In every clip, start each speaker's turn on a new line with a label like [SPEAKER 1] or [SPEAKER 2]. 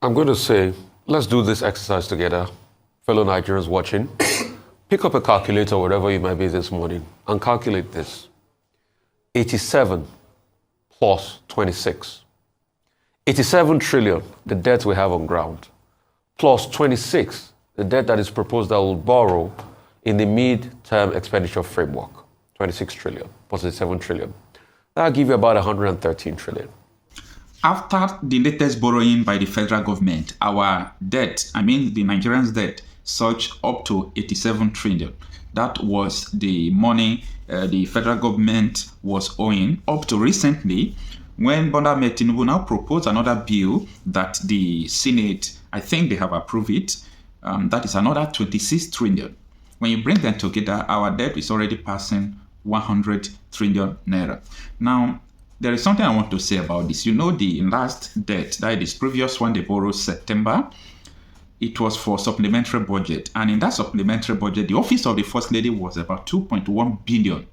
[SPEAKER 1] I'm going to say, let's do this exercise together. Fellow Nigerians watching, pick up a calculator, wherever you might be this morning, and calculate this. 87 plus 26. 87 trillion, the debt we have on ground, plus 26, the debt that is proposed that will borrow in the mid-term expenditure framework. 26 trillion plus 87 trillion. That'll give you about 113 trillion.
[SPEAKER 2] After the latest borrowing by the federal government, our debt, the Nigerians' debt, surged up to 87 trillion. That was the money the federal government was owing up to recently, when Bola Ahmed Tinubu now proposed another bill that the Senate, I think they have approved it, that is another 26 trillion. When you bring them together, our debt is already passing 100 trillion naira. Now, there is something I want to say about this. You know, the last debt, that is previous one they borrowed September, it was for supplementary budget. And in that supplementary budget, the office of the First Lady was about 2.1 billion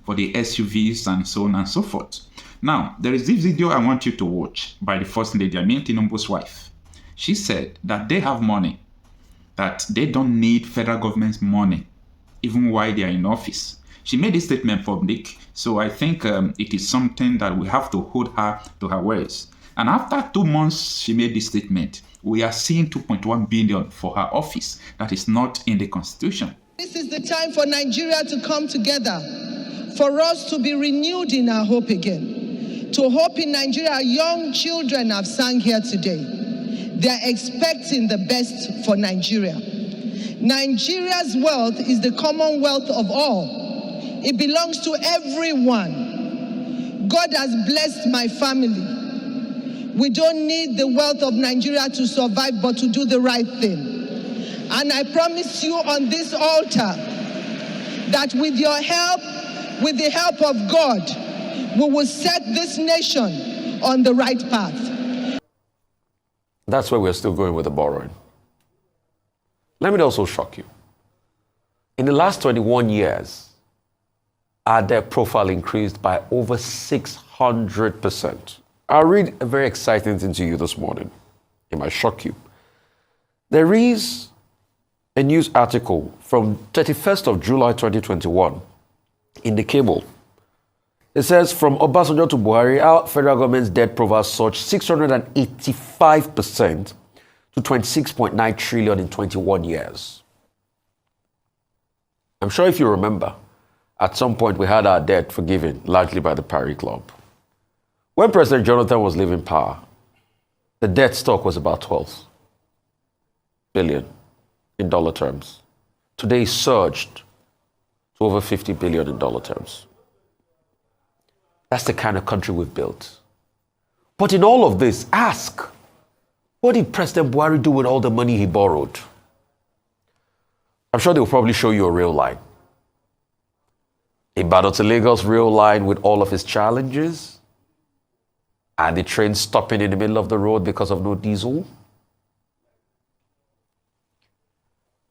[SPEAKER 2] for the SUVs and so on and so forth. Now, there is this video I want you to watch by the First Lady, Tinubu's wife. She said that they have money, that they don't need federal government's money, even while they are in office. She made this statement public, so I think it is something that we have to hold her to her words. And after 2 months, she made this statement. We are seeing 2.1 billion for her office. That is not in the constitution.
[SPEAKER 3] This is the time for Nigeria to come together, for us to be renewed in our hope again. To hope in Nigeria, young children have sang here today. They are expecting the best for Nigeria. Nigeria's wealth is the commonwealth of all. It belongs to everyone. God has blessed my family. We don't need the wealth of Nigeria to survive, but to do the right thing. And I promise you on this altar that with your help, with the help of God, we will set this nation on the right path.
[SPEAKER 1] That's where we're still going with the borrowing. Let me also shock you. In the last 21 years, our debt profile increased by over 600%. I'll read a very exciting thing to you this morning. It might shock you. There is a news article from 31st of July 2021 in the Cable. It says, from Obasanjo to Buhari, our federal government's debt profile surged 685% to 26.9 trillion in 21 years. I'm sure if you remember, at some point we had our debt forgiven, largely by the Paris Club. When President Jonathan was leaving power, the debt stock was about 12 billion in dollar terms. Today it surged to over 50 billion in dollar terms. That's the kind of country we've built. But in all of this, ask, what did President Buhari do with all the money he borrowed? I'm sure they'll probably show you a rail line. A Ibadan to Lagos rail line with all of its challenges, and the train stopping in the middle of the road because of no diesel.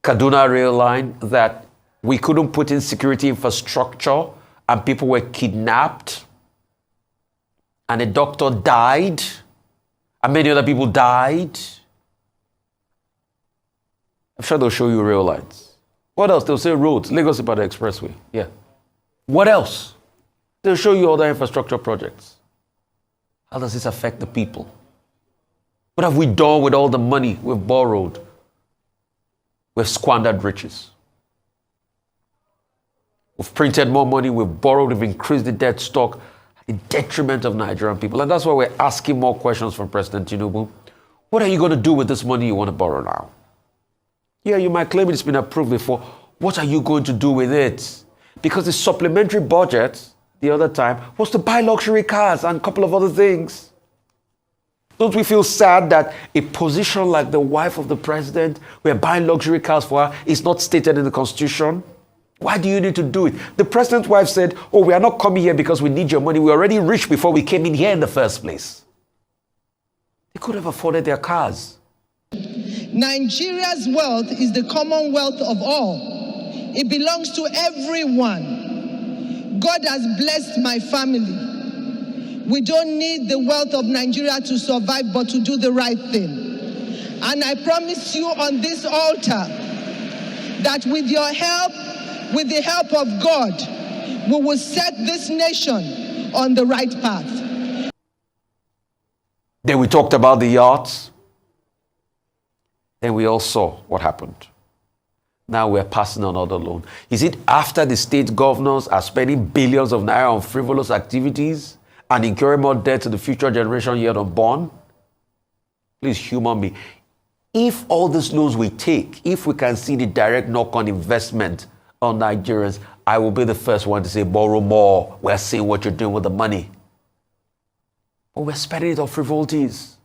[SPEAKER 1] Kaduna rail line that we couldn't put in security infrastructure and people were kidnapped and a doctor died and many other people died. I'm sure they'll show you rail lines. What else? They'll say roads, Lagos Ibadan Expressway. Yeah. What else? They'll show you other infrastructure projects. How does this affect the people? What have we done with all the money we've borrowed? We've squandered riches. We've printed more money, we've borrowed, we've increased the debt stock at the detriment of Nigerian people. And that's why we're asking more questions from President Tinubu. What are you going to do with this money you want to borrow now? Yeah, you might claim it's been approved before. What are you going to do with it? Because the supplementary budget the other time was to buy luxury cars and a couple of other things. Don't we feel sad that a position like the wife of the president, we're buying luxury cars for her, is not stated in the Constitution? Why do you need to do it? The president's wife said, oh, we are not coming here because we need your money. We're already rich before we came in here in the first place. They could have afforded their cars.
[SPEAKER 3] Nigeria's wealth is the commonwealth of all. It belongs to everyone. God has blessed my family. We don't need the wealth of Nigeria to survive, but to do the right thing. And I promise you on this altar that with your help, with the help of God, we will set this nation on the right path.
[SPEAKER 1] Then we talked about the yachts. Then we all saw what happened. Now we're passing another loan. Is it after the state governors are spending billions of naira on frivolous activities and incurring more debt to the future generation yet unborn? Please humor me. If all these loans we take, if we can see the direct knock-on investment on Nigerians, I will be the first one to say, borrow more. We're seeing what you're doing with the money. But we're spending it on frivolities.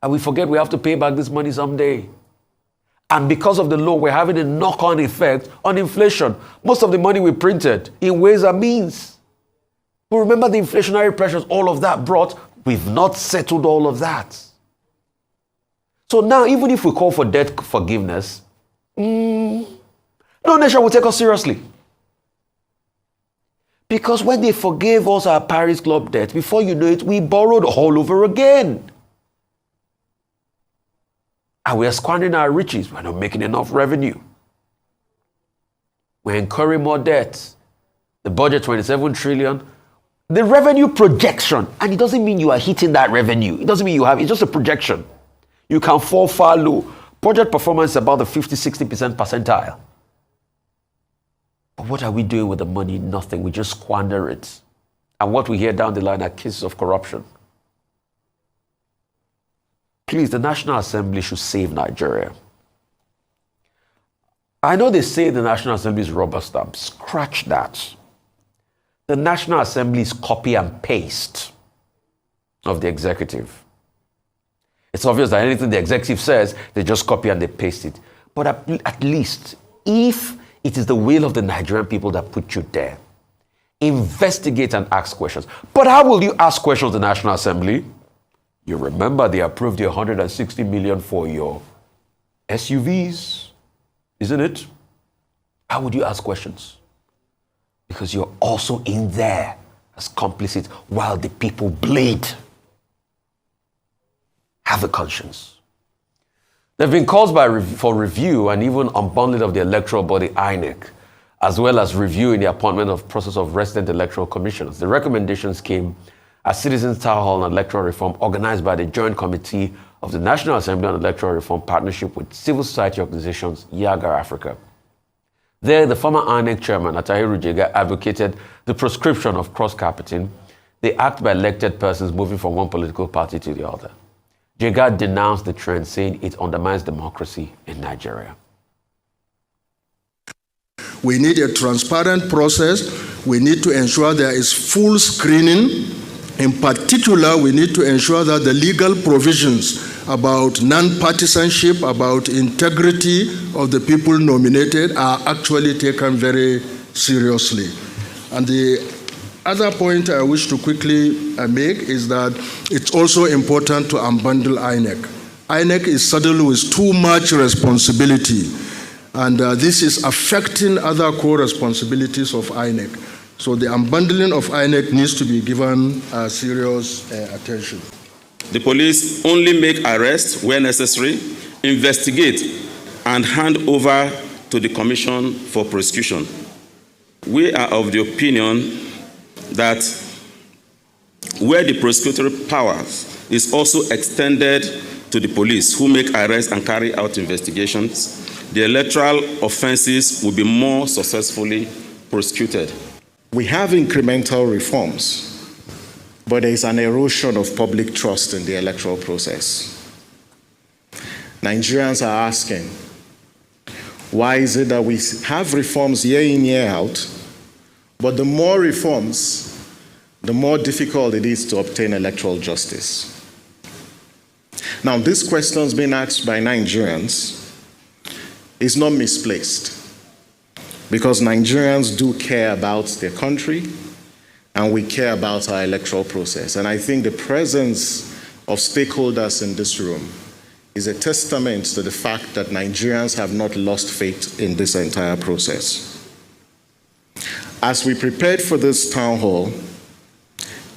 [SPEAKER 1] And we forget we have to pay back this money someday. And because of the law, we're having a knock-on effect on inflation. Most of the money we printed in ways and means. But remember the inflationary pressures all of that brought. We've not settled all of that. So now, even if we call for debt forgiveness, no nation will take us seriously. Because when they forgave us our Paris Club debt, before you know it, we borrowed all over again. And we are squandering our riches. We're not making enough revenue. We're incurring more debt. The budget, 27 trillion. The revenue projection, and it doesn't mean you are hitting that revenue. It doesn't mean you have, it's just a projection. You can fall far low. Budget performance is about the 50-60% percentile. But what are we doing with the money? Nothing. We just squander it. And what we hear down the line are cases of corruption. Please, the National Assembly should save Nigeria. I know they say the National Assembly is rubber stamp. Scratch that. The National Assembly is copy and paste of the executive. It's obvious that anything the executive says, they just copy and they paste it. But at least, if it is the will of the Nigerian people that put you there, investigate and ask questions. But how will you ask questions in the National Assembly? You remember they approved the 160 million for your SUVs, isn't it? How would you ask questions? Because you're also in there as complicit while the people bleed. Have a conscience. There have been calls for review and even unbundling of the electoral body INEC, as well as reviewing the appointment of process of resident electoral commissioners. The recommendations came as Citizens Town Hall on Electoral Reform, organized by the Joint Committee of the National Assembly on Electoral Reform, partnership with civil society organizations, Yagar Africa. There, the former INEC chairman, Atahiru Jega, advocated the proscription of cross-carpeting, the act by elected persons moving from one political party to the other. Jega denounced the trend, saying it undermines democracy in Nigeria.
[SPEAKER 4] We need a transparent process. We need to ensure there is full screening. In particular, we need to ensure that the legal provisions about non-partisanship, about integrity of the people nominated are actually taken very seriously. And the other point I wish to quickly make is that it's also important to unbundle INEC. INEC is saddled with too much responsibility, and this is affecting other core responsibilities of INEC. So the unbundling of INEC needs to be given serious attention.
[SPEAKER 5] The police only make arrests where necessary, investigate, and hand over to the Commission for prosecution. We are of the opinion that where the prosecutory powers is also extended to the police who make arrests and carry out investigations, the electoral offenses will be more successfully prosecuted.
[SPEAKER 6] We have incremental reforms, but there is an erosion of public trust in the electoral process. Nigerians are asking, why is it that we have reforms year in, year out, but the more reforms, the more difficult it is to obtain electoral justice? Now, this question is being asked by Nigerians is not misplaced, because Nigerians do care about their country, and we care about our electoral process. And I think the presence of stakeholders in this room is a testament to the fact that Nigerians have not lost faith in this entire process. As we prepared for this town hall,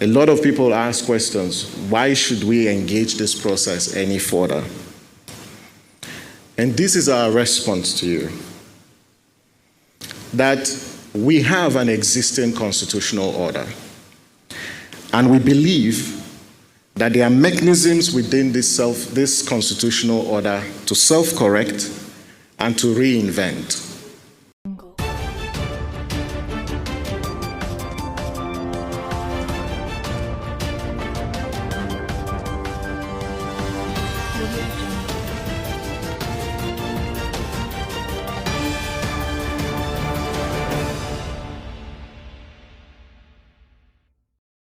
[SPEAKER 6] a lot of people asked questions. Why should we engage this process any further? And this is our response to you, that we have an existing constitutional order, and we believe that there are mechanisms within this constitutional order to self-correct and to reinvent.